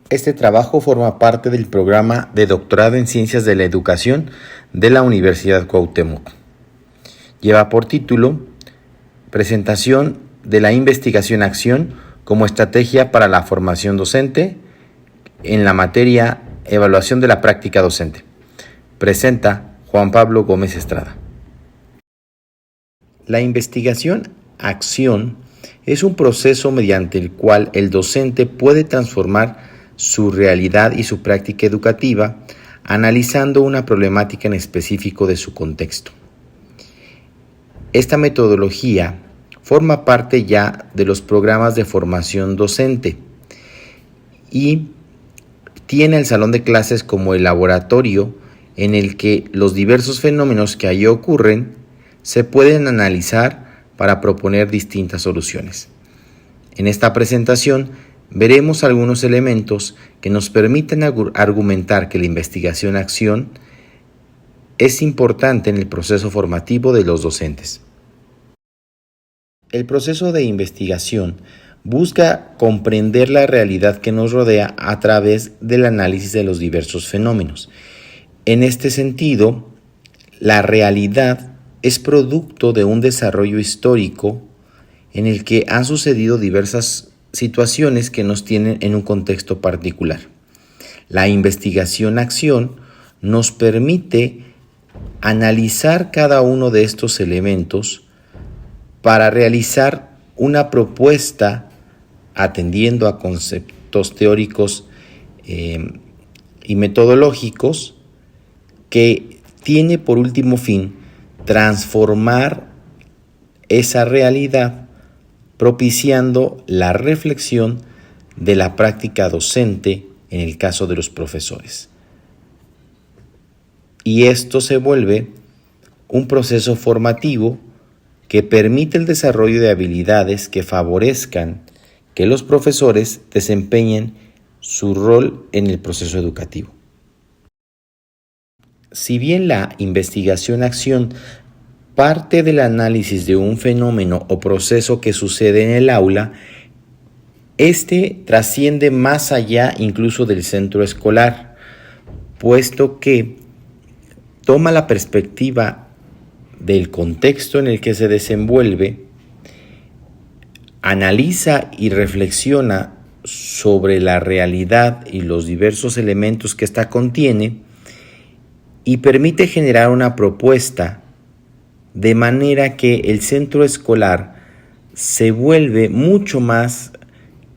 Este trabajo forma parte del programa de doctorado en Ciencias de la Educación de la Universidad Cuauhtémoc. Lleva por título Presentación de la investigación-acción como estrategia para la formación docente en la materia Evaluación de la práctica docente. Presenta Juan Pablo Gómez Estrada. La investigación-acción es un proceso mediante el cual el docente puede transformar su realidad y su práctica educativa analizando una problemática en específico de su contexto. Esta metodología forma parte ya de los programas de formación docente y tiene el salón de clases como el laboratorio en el que los diversos fenómenos que allí ocurren se pueden analizar para proponer distintas soluciones. En esta presentación veremos algunos elementos que nos permiten argumentar que la investigación-acción es importante en el proceso formativo de los docentes. El proceso de investigación busca comprender la realidad que nos rodea a través del análisis de los diversos fenómenos. En este sentido, la realidad es producto de un desarrollo histórico en el que han sucedido diversas situaciones que nos tienen en un contexto particular. La investigación-acción nos permite analizar cada uno de estos elementos para realizar una propuesta atendiendo a conceptos teóricos y metodológicos que tiene por último fin transformar esa realidad propiciando la reflexión de la práctica docente en el caso de los profesores. Y esto se vuelve un proceso formativo que permite el desarrollo de habilidades que favorezcan que los profesores desempeñen su rol en el proceso educativo. Si bien la investigación-acción parte del análisis de un fenómeno o proceso que sucede en el aula, este trasciende más allá incluso del centro escolar, puesto que toma la perspectiva del contexto en el que se desenvuelve, analiza y reflexiona sobre la realidad y los diversos elementos que ésta contiene y permite generar una propuesta de manera que el centro escolar se vuelve mucho más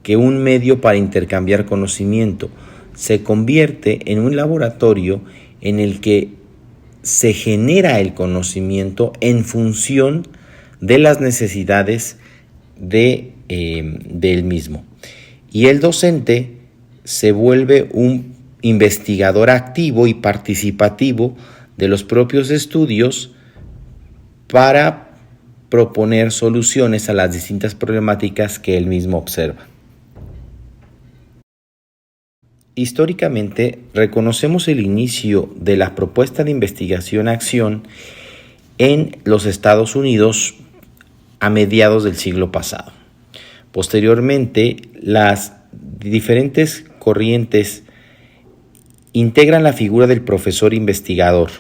que un medio para intercambiar conocimiento, se convierte en un laboratorio en el que se genera el conocimiento en función de las necesidades del mismo. Y el docente se vuelve un investigador activo y participativo de los propios estudios para proponer soluciones a las distintas problemáticas que él mismo observa. Históricamente, reconocemos el inicio de la propuesta de investigación-acción en los Estados Unidos a mediados del siglo pasado. Posteriormente, las diferentes corrientes integran la figura del profesor investigador.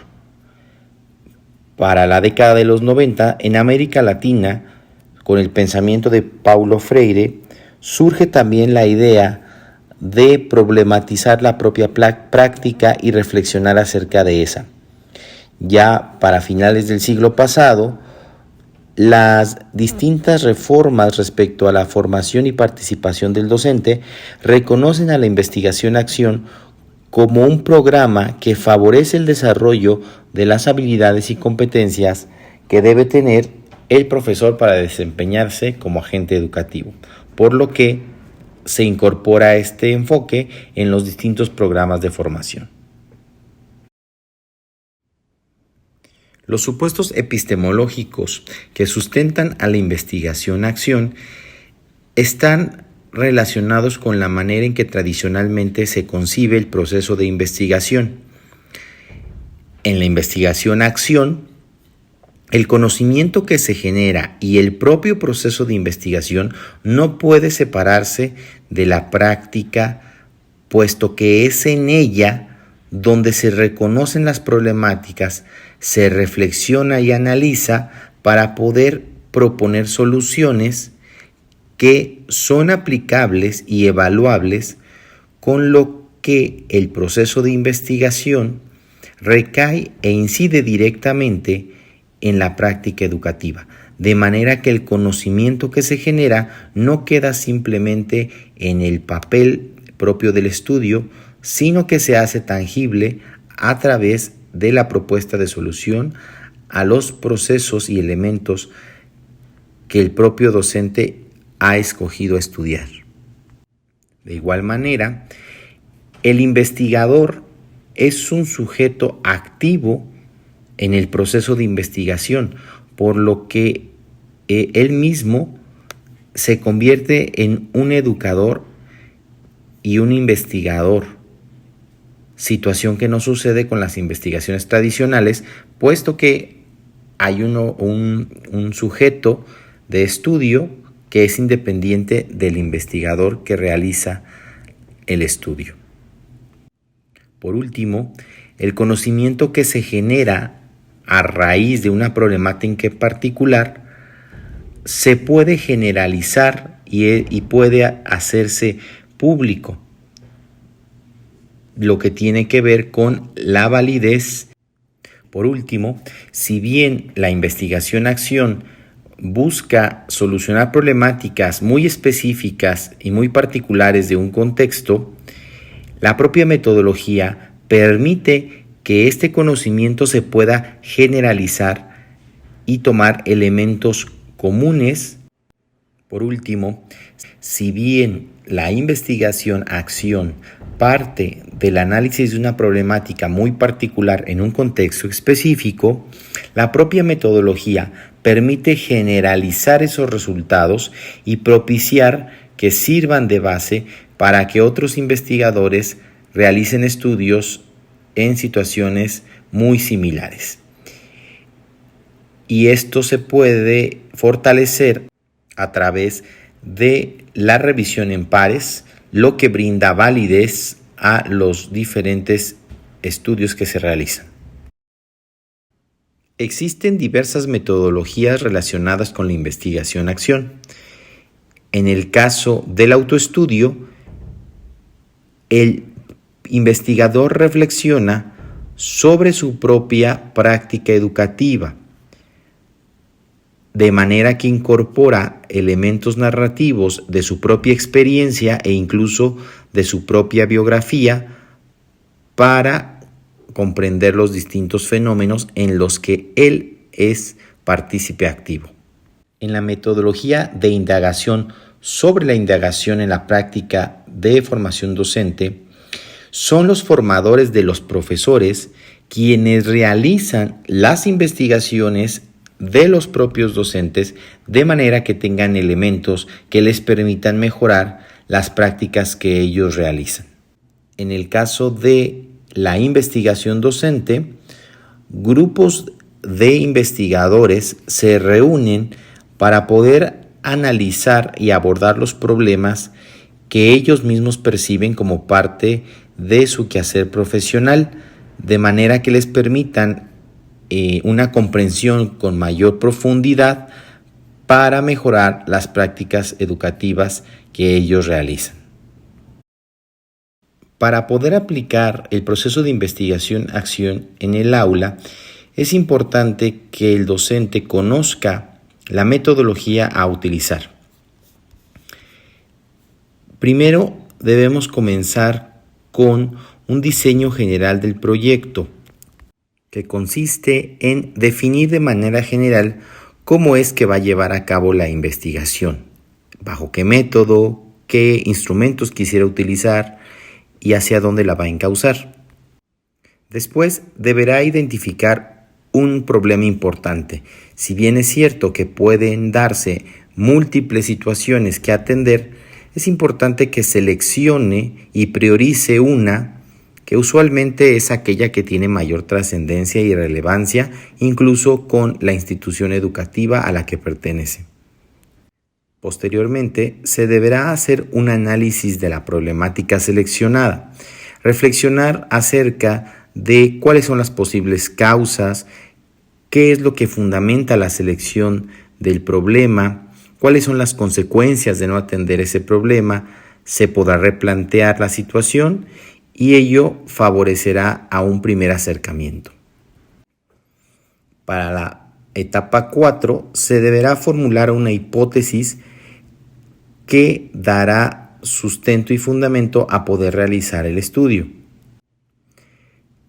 Para la década de los 90, en América Latina, con el pensamiento de Paulo Freire, surge también la idea de problematizar la propia práctica y reflexionar acerca de esa. Ya para finales del siglo pasado, las distintas reformas respecto a la formación y participación del docente reconocen a la investigación-acción como un programa que favorece el desarrollo de las habilidades y competencias que debe tener el profesor para desempeñarse como agente educativo, por lo que se incorpora este enfoque en los distintos programas de formación. Los supuestos epistemológicos que sustentan a la investigación-acción están relacionados con la manera en que tradicionalmente se concibe el proceso de investigación. En la investigación-acción, el conocimiento que se genera y el propio proceso de investigación no puede separarse de la práctica puesto que es en ella donde se reconocen las problemáticas, se reflexiona y analiza para poder proponer soluciones que son aplicables y evaluables, con lo que el proceso de investigación recae e incide directamente en la práctica educativa, de manera que el conocimiento que se genera no queda simplemente en el papel propio del estudio, sino que se hace tangible a través de la propuesta de solución a los procesos y elementos que el propio docente ha escogido estudiar. De igual manera, el investigador es un sujeto activo en el proceso de investigación, por lo que él mismo se convierte en un educador y un investigador, situación que no sucede con las investigaciones tradicionales, puesto que hay un sujeto de estudio que es independiente del investigador que realiza el estudio. Por último, el conocimiento que se genera a raíz de una problemática en particular se puede generalizar y puede hacerse público, lo que tiene que ver con la validez. Por último, si bien la investigación-acción busca solucionar problemáticas muy específicas y muy particulares de un contexto, la propia metodología permite que este conocimiento se pueda generalizar y tomar elementos comunes. Por último, si bien la investigación-acción parte del análisis de una problemática muy particular en un contexto específico, la propia metodología permite generalizar esos resultados y propiciar que sirvan de base para que otros investigadores realicen estudios en situaciones muy similares. Y esto se puede fortalecer a través de la revisión en pares, lo que brinda validez a los diferentes estudios que se realizan. Existen diversas metodologías relacionadas con la investigación-acción. En el caso del autoestudio, el investigador reflexiona sobre su propia práctica educativa, de manera que incorpora elementos narrativos de su propia experiencia e incluso de su propia biografía para comprender los distintos fenómenos en los que él es partícipe activo. En la metodología de indagación sobre la indagación en la práctica de formación docente, son los formadores de los profesores quienes realizan las investigaciones de los propios docentes, de manera que tengan elementos que les permitan mejorar las prácticas que ellos realizan. En el caso de la investigación docente, grupos de investigadores se reúnen para poder analizar y abordar los problemas que ellos mismos perciben como parte de su quehacer profesional, de manera que les permitan una comprensión con mayor profundidad para mejorar las prácticas educativas que ellos realizan. Para poder aplicar el proceso de investigación-acción en el aula, es importante que el docente conozca la metodología a utilizar. Primero, debemos comenzar con un diseño general del proyecto, que consiste en definir de manera general cómo es que va a llevar a cabo la investigación, bajo qué método, qué instrumentos quisiera utilizar y hacia dónde la va a encauzar. Después deberá identificar un problema importante. Si bien es cierto que pueden darse múltiples situaciones que atender, es importante que seleccione y priorice una que usualmente es aquella que tiene mayor trascendencia y relevancia, incluso con la institución educativa a la que pertenece. Posteriormente, se deberá hacer un análisis de la problemática seleccionada, reflexionar acerca de cuáles son las posibles causas, qué es lo que fundamenta la selección del problema, cuáles son las consecuencias de no atender ese problema, se podrá replantear la situación y ello favorecerá a un primer acercamiento. Para la etapa 4 se deberá formular una hipótesis que dará sustento y fundamento a poder realizar el estudio,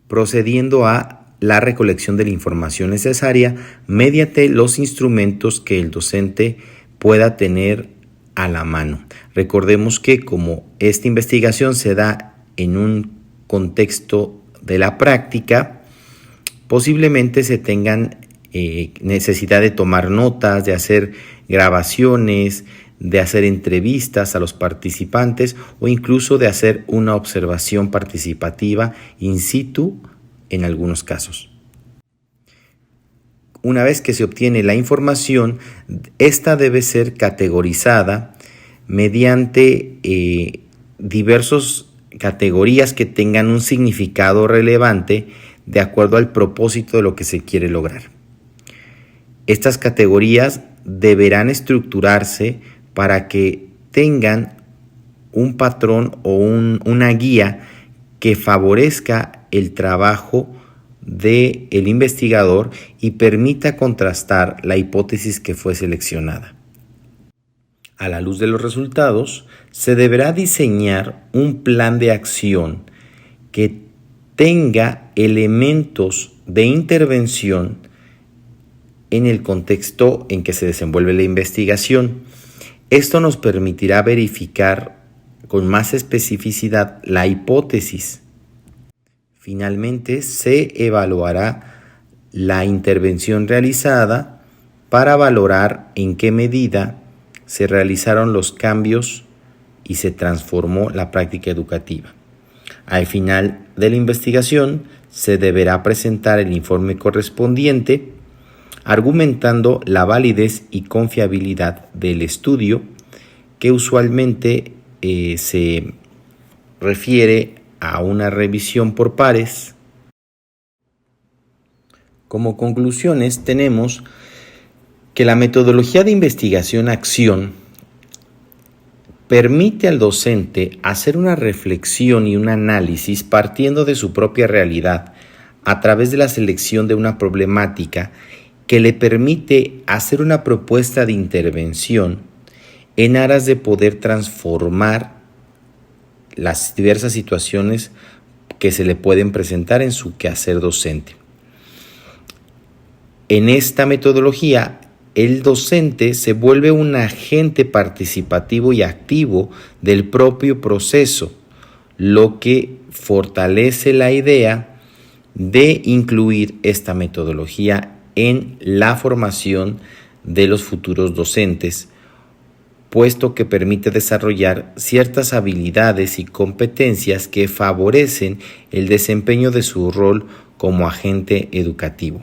procediendo a la recolección de la información necesaria mediante los instrumentos que el docente pueda tener a la mano. Recordemos que como esta investigación se da en un contexto de la práctica, posiblemente se tengan necesidad de tomar notas, de hacer grabaciones, de hacer entrevistas a los participantes o incluso de hacer una observación participativa in situ en algunos casos. Una vez que se obtiene la información, esta debe ser categorizada mediante diversas categorías que tengan un significado relevante de acuerdo al propósito de lo que se quiere lograr. Estas categorías deberán estructurarse para que tengan un patrón o una guía que favorezca el trabajo del investigador y permita contrastar la hipótesis que fue seleccionada. A la luz de los resultados, se deberá diseñar un plan de acción que tenga elementos de intervención en el contexto en que se desenvuelve la investigación. Esto nos permitirá verificar con más especificidad la hipótesis. Finalmente, se evaluará la intervención realizada para valorar en qué medida se realizaron los cambios y se transformó la práctica educativa. Al final de la investigación, se deberá presentar el informe correspondiente, argumentando la validez y confiabilidad del estudio, que usualmente se refiere a una revisión por pares. Como conclusiones tenemos que la metodología de investigación-acción permite al docente hacer una reflexión y un análisis partiendo de su propia realidad a través de la selección de una problemática que le permite hacer una propuesta de intervención en aras de poder transformar las diversas situaciones que se le pueden presentar en su quehacer docente. En esta metodología, el docente se vuelve un agente participativo y activo del propio proceso, lo que fortalece la idea de incluir esta metodología en la formación de los futuros docentes, puesto que permite desarrollar ciertas habilidades y competencias que favorecen el desempeño de su rol como agente educativo.